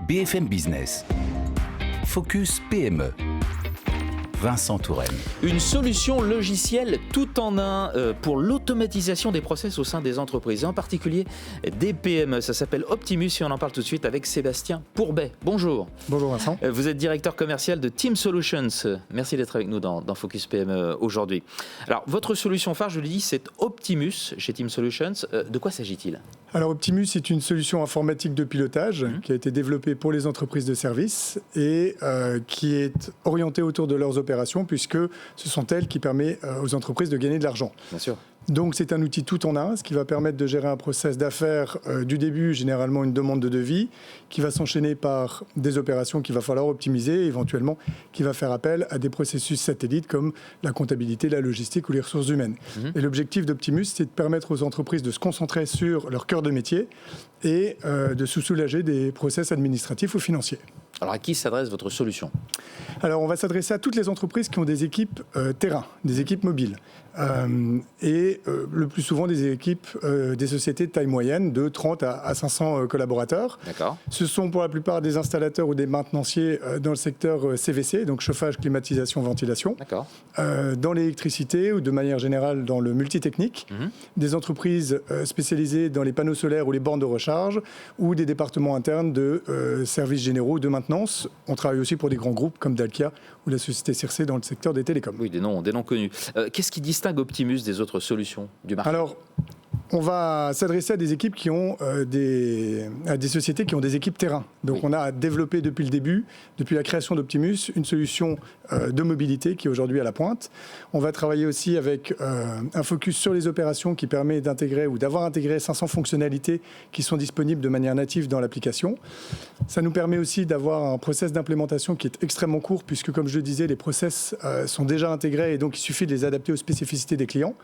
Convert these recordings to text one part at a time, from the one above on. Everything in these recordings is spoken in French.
BFM Business. Focus PME. Vincent Touraine. Une solution logicielle tout en un pour l'automatisation des process au sein des entreprises, en particulier des PME. Ça s'appelle Optimus et on en parle tout de suite avec Sébastien Pourbet. Bonjour. Bonjour Vincent. Vous êtes directeur commercial de Team Solutions. Merci d'être avec nous dans Focus PME aujourd'hui. Alors, votre solution phare, je le dis, c'est Optimus chez Team Solutions. De quoi s'agit-il ? Alors Optimus est une solution informatique de pilotage qui a été développée pour les entreprises de services et qui est orientée autour de leurs opérations puisque ce sont elles qui permettent aux entreprises de gagner de l'argent. Bien sûr. Donc c'est un outil tout en un, ce qui va permettre de gérer un process d'affaires du début, généralement une demande de devis, qui va s'enchaîner par des opérations qu'il va falloir optimiser, éventuellement qui va faire appel à des processus satellites comme la comptabilité, la logistique ou les ressources humaines. Et l'objectif d'Optimus, c'est de permettre aux entreprises de se concentrer sur leur cœur de métier et de se soulager des process administratifs ou financiers. Alors à qui s'adresse votre solution ? Alors on va s'adresser à toutes les entreprises qui ont des équipes terrain, des équipes mobiles. Le plus souvent des équipes des sociétés de taille moyenne, de 30 à 500 collaborateurs. D'accord. Ce sont pour la plupart des installateurs ou des maintenanciers dans le secteur CVC, donc chauffage, climatisation, ventilation. D'accord. Dans l'électricité ou de manière générale dans le multitechnique. Des entreprises spécialisées dans les panneaux solaires ou les bornes de recharge ou des départements internes de services généraux de maintenance. On travaille aussi pour des grands groupes comme Dalkia ou la société Circe dans le secteur des télécoms. Oui, des noms connus. Qu'est-ce qui distingue Optimus des autres solutions du marché ? Alors, on va s'adresser à des équipes qui ont à des sociétés qui ont des équipes terrain. Donc, on a développé depuis le début, depuis la création d'Optimus, une solution de mobilité qui est aujourd'hui à la pointe. On va travailler aussi avec un focus sur les opérations qui permet d'intégrer ou d'avoir intégré 500 fonctionnalités qui sont disponibles de manière native dans l'application. Ça nous permet aussi d'avoir un process d'implémentation qui est extrêmement court puisque, comme je le disais, les process sont déjà intégrés et donc il suffit de les adapter aux spécificités des clients.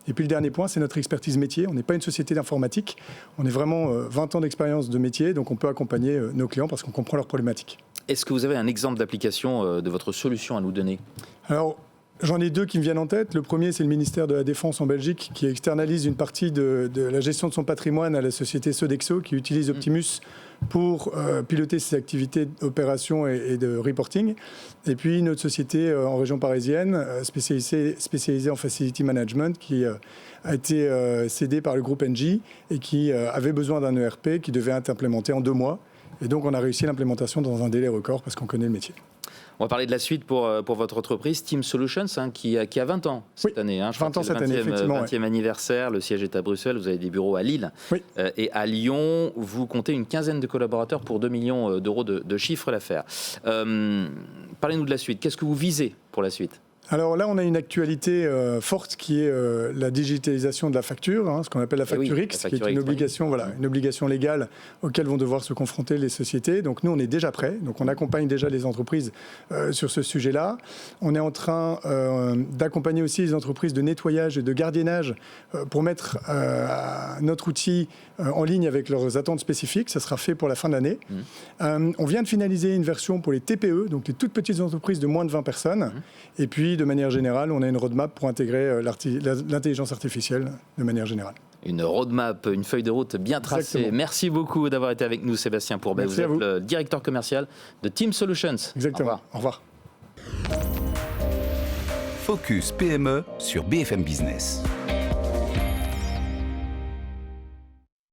Et puis le dernier point, c'est notre expertise métier. On n'est pas une société d'informatique, on est vraiment 20 ans d'expérience de métier, donc on peut accompagner nos clients parce qu'on comprend leurs problématiques. Est-ce que vous avez un exemple d'application de votre solution à nous donner ? Alors, j'en ai deux qui me viennent en tête. Le premier, c'est le ministère de la Défense en Belgique qui externalise une partie de la gestion de son patrimoine à la société Sodexo qui utilise Optimus pour piloter ses activités d'opération et de reporting. Et puis une autre société en région parisienne spécialisée en facility management qui a été cédée par le groupe Engie et qui avait besoin d'un ERP qui devait être implémenté en 2 mois. Et donc on a réussi l'implémentation dans un délai record parce qu'on connaît le métier. On va parler de la suite pour votre entreprise, Team Solutions, qui a 20 ans cette année. 20 ans cette année, effectivement. 20e anniversaire, le siège est à Bruxelles, vous avez des bureaux à Lille. Et à Lyon, vous comptez une quinzaine de collaborateurs pour 2 millions d'euros de chiffre d'affaires. Parlez-nous de la suite. Qu'est-ce que vous visez pour la suite ? Alors là, on a une actualité forte qui est la digitalisation de la facture, ce qu'on appelle la facture X, qui est une obligation légale auquel vont devoir se confronter les sociétés. Donc nous, on est déjà prêts. Donc on accompagne déjà les entreprises sur ce sujet-là. On est en train d'accompagner aussi les entreprises de nettoyage et de gardiennage pour mettre notre outil en ligne avec leurs attentes spécifiques. Ça sera fait pour la fin de l'année. On vient de finaliser une version pour les TPE, donc les toutes petites entreprises de moins de 20 personnes. Et puis, de manière générale, on a une roadmap pour intégrer l'intelligence artificielle de manière générale. Une roadmap, une feuille de route bien tracée. Exactement. Merci beaucoup d'avoir été avec nous, Sébastien Pourbet. Vous êtes le directeur commercial de Team Solutions. Exactement. Au revoir. Focus PME sur BFM Business.